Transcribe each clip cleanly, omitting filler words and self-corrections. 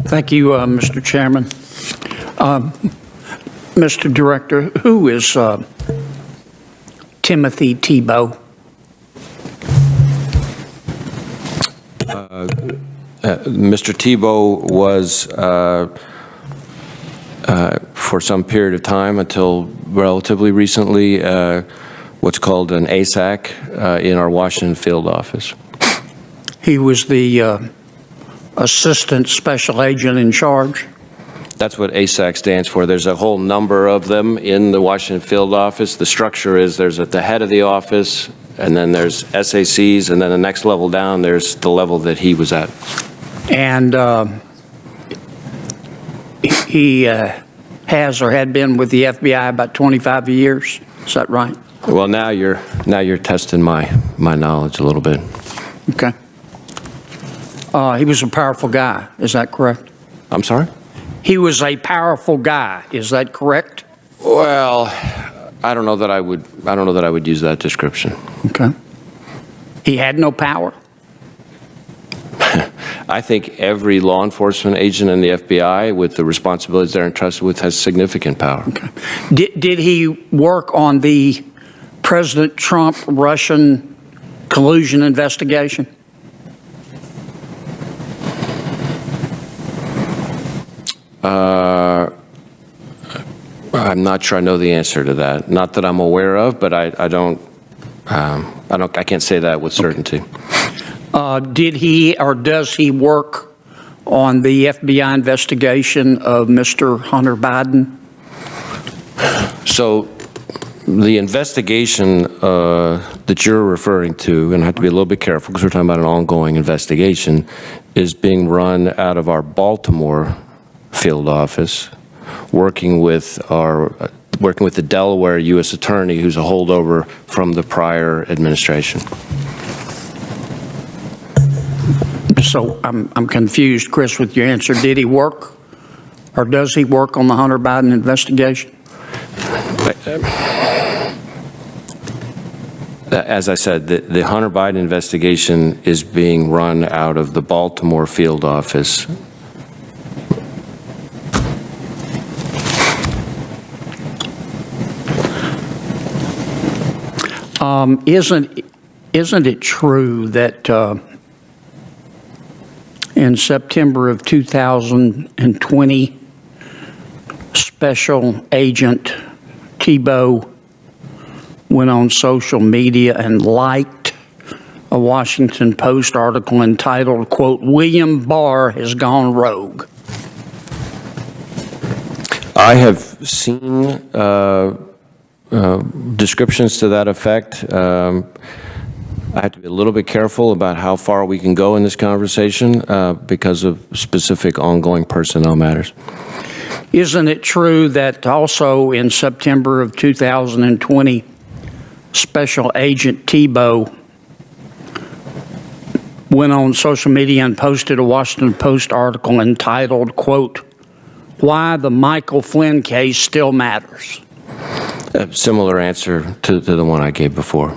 Thank you, Mr. Chairman. Mr. Director, who is Timothy Tebow? Mr. Tebow was, for some period of time until relatively recently, what's called an ASAC in our Washington field office. He was the Assistant Special Agent in charge? That's what ASAC stands for. There's a whole number of them in the Washington field office. The structure is there's at the head of the office, and then there's SACs, and then the next level down, there's the level that he was at. And he has or had been with the FBI about 25 years. Is that right? Well, now you're testing my knowledge a little bit. Okay. He was a powerful guy. Is that correct? I'm sorry? He was a powerful guy. Is that correct? Well, I don't know that I would use that description. Okay. He had no power? I think every law enforcement agent in the FBI with the responsibilities they're entrusted with has significant power. Okay. Did he work on the President Trump Russian collusion investigation? I'm not sure I know the answer to that. Not that I'm aware of, but I can't say that with certainty. Did he or does he work on the FBI investigation of Mr. Hunter Biden? So the investigation that you're referring to, and I have to be a little bit careful because we're talking about an ongoing investigation, is being run out of our Baltimore field office, working with the Delaware U.S. Attorney, who's a holdover from the prior administration. So I'm confused, Chris, with your answer. Did he work or does he work on the Hunter Biden investigation? As I said, the Hunter Biden investigation is being run out of the Baltimore field office. Isn't it true that in September of 2020, Special Agent Tebow went on social media and liked a Washington Post article entitled, quote, "William Barr has gone rogue"? I have seen descriptions to that effect. I have to be a little bit careful about how far we can go in this conversation because of specific ongoing personnel matters. Isn't it true that also in September of 2020, Special Agent Tebow went on social media and posted a Washington Post article entitled, quote, "Why the Michael Flynn case still matters"? A similar answer to the one I gave before.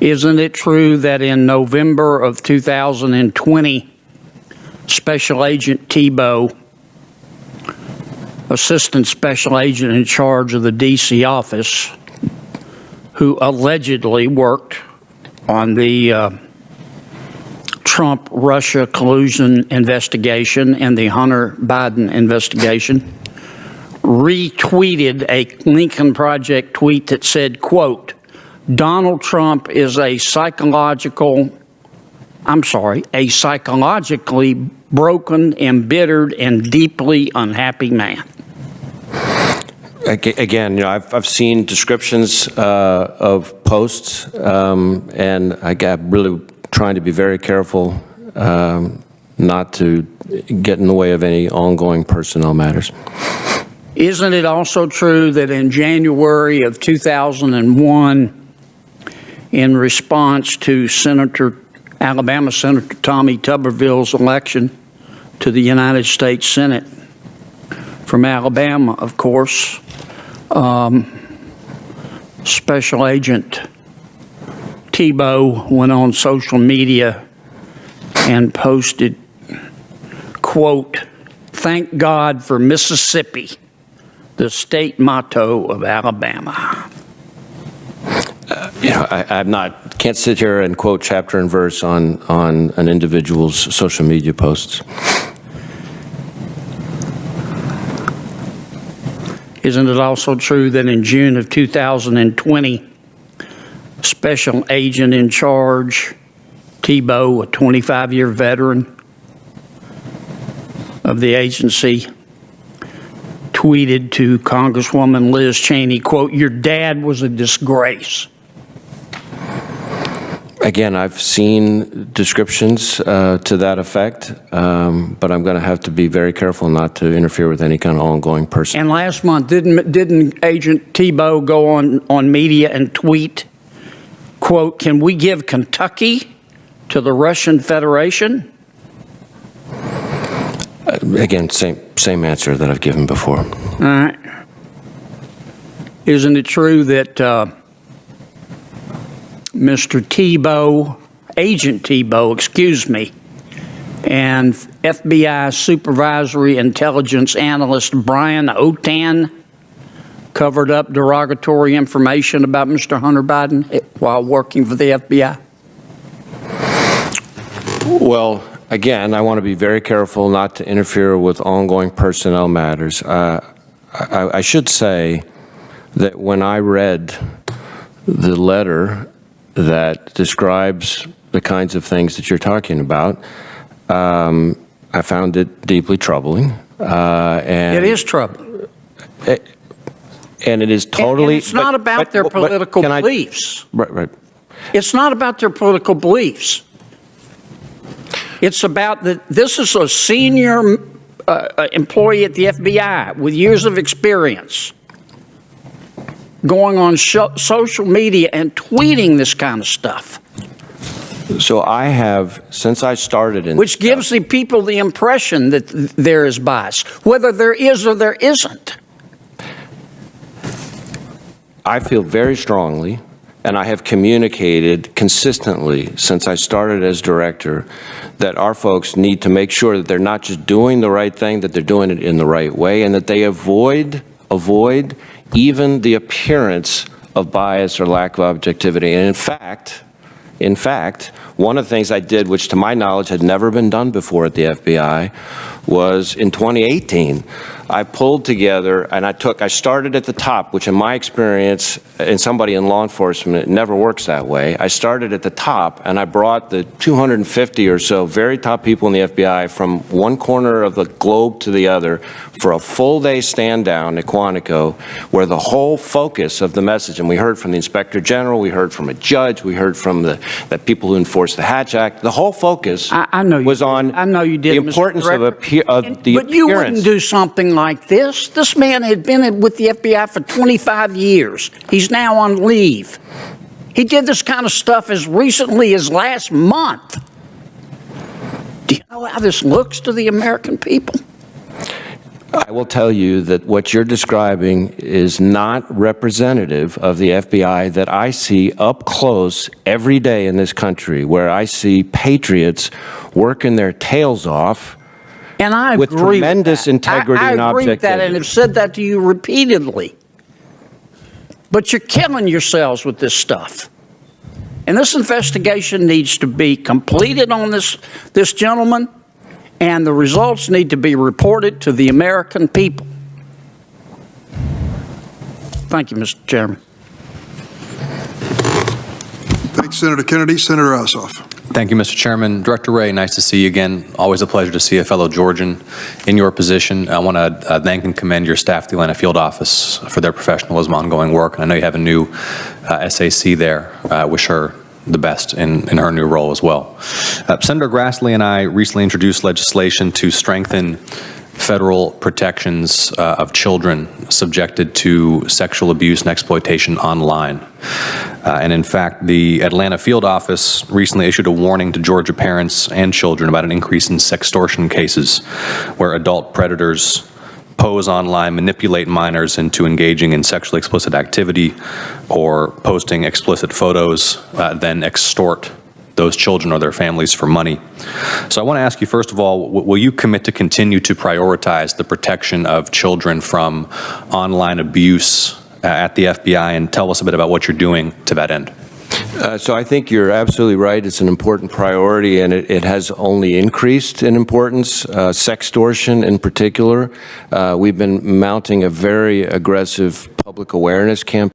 Isn't it true that in November of 2020, Special Agent Tebow, Assistant Special Agent in charge of the D.C. office, who allegedly worked on the Trump-Russia collusion investigation and the Hunter Biden investigation, retweeted a Lincoln Project tweet that said, quote, "Donald Trump is a psychologically broken, embittered, and deeply unhappy man"? Again, I've seen descriptions of posts, and I'm really trying to be very careful not to get in the way of any ongoing personnel matters. Isn't it also true that in January of 2001, in response to Alabama Senator Tommy Tuberville's election to the United States Senate from Alabama, of course, Special Agent Tebow went on social media and posted, quote, "Thank God for Mississippi," the state motto of Alabama. Can't sit here and quote chapter and verse on an individual's social media posts. Isn't it also true that in June of 2020, Special Agent in Charge Tebow, a 25-year veteran of the agency, tweeted to Congresswoman Liz Cheney, quote, "Your dad was a disgrace"? Again, I've seen descriptions to that effect, but I'm going to have to be very careful not to interfere with any kind of ongoing person. And last month, didn't Agent Tebow go on media and tweet, quote, "Can we give Kentucky to the Russian Federation"? Again, same answer that I've given before. All right. Isn't it true that Mr. Tebow, Agent Tebow, excuse me, and FBI Supervisory Intelligence Analyst Brian Otan covered up derogatory information about Mr. Hunter Biden while working for the FBI? Well, again, I want to be very careful not to interfere with ongoing personnel matters. I should say that when I read the letter that describes the kinds of things that you're talking about, I found it deeply troubling. And It is troubling. And it is totally... And it's not about their political beliefs. Right. It's not about their political beliefs. It's about that this is a senior employee at the FBI with years of experience going on social media and tweeting this kind of stuff. So I have, since I started in... Which gives the people the impression that there is bias, whether there is or there isn't. I feel very strongly, and I have communicated consistently since I started as director, that our folks need to make sure that they're not just doing the right thing, that they're doing it in the right way, and that they avoid even the appearance of bias or lack of objectivity. And in fact, one of the things I did, which to my knowledge had never been done before at the FBI, was in 2018, I pulled together and I started at the top, which in my experience, and somebody in law enforcement, it never works that way. I started at the top and I brought the 250 or so very top people in the FBI from one corner of the globe to the other for a full day stand down at Quantico, where the whole focus of the message, and we heard from the Inspector General, we heard from a judge, we heard from the people who enforced the Hatch Act, the whole focus was on the importance of the appearance. But you wouldn't do something like this. This man had been with the FBI for 25 years. He's now on leave. He did this kind of stuff as recently as last month. Do you know how this looks to the American people? I will tell you that what you're describing is not representative of the FBI that I see up close every day in this country, where I see patriots working their tails off. And I agree with tremendous integrity and objectivity. I agree with that and have said that to you repeatedly. But you're killing yourselves with this stuff. And this investigation needs to be completed on this gentleman, and the results need to be reported to the American people. Thank you, Mr. Chairman. Thanks, Senator Kennedy. Senator Ossoff. Thank you, Mr. Chairman. Director Wray, nice to see you again. Always a pleasure to see a fellow Georgian in your position. I want to thank and commend your staff at the Atlanta Field Office for their professionalism, ongoing work. And I know you have a new SAC there. I wish her the best in her new role as well. Senator Grassley and I recently introduced legislation to strengthen federal protections of children subjected to sexual abuse and exploitation online. And in fact, the Atlanta Field Office recently issued a warning to Georgia parents and children about an increase in sextortion cases where adult predators pose online, manipulate minors into engaging in sexually explicit activity or posting explicit photos, then extort those children or their families for money. So I want to ask you, first of all, will you commit to continue to prioritize the protection of children from online abuse at the FBI, and tell us a bit about what you're doing to that end? So I think you're absolutely right. It's an important priority, and it has only increased in importance. Sextortion in particular. We've been mounting a very aggressive public awareness campaign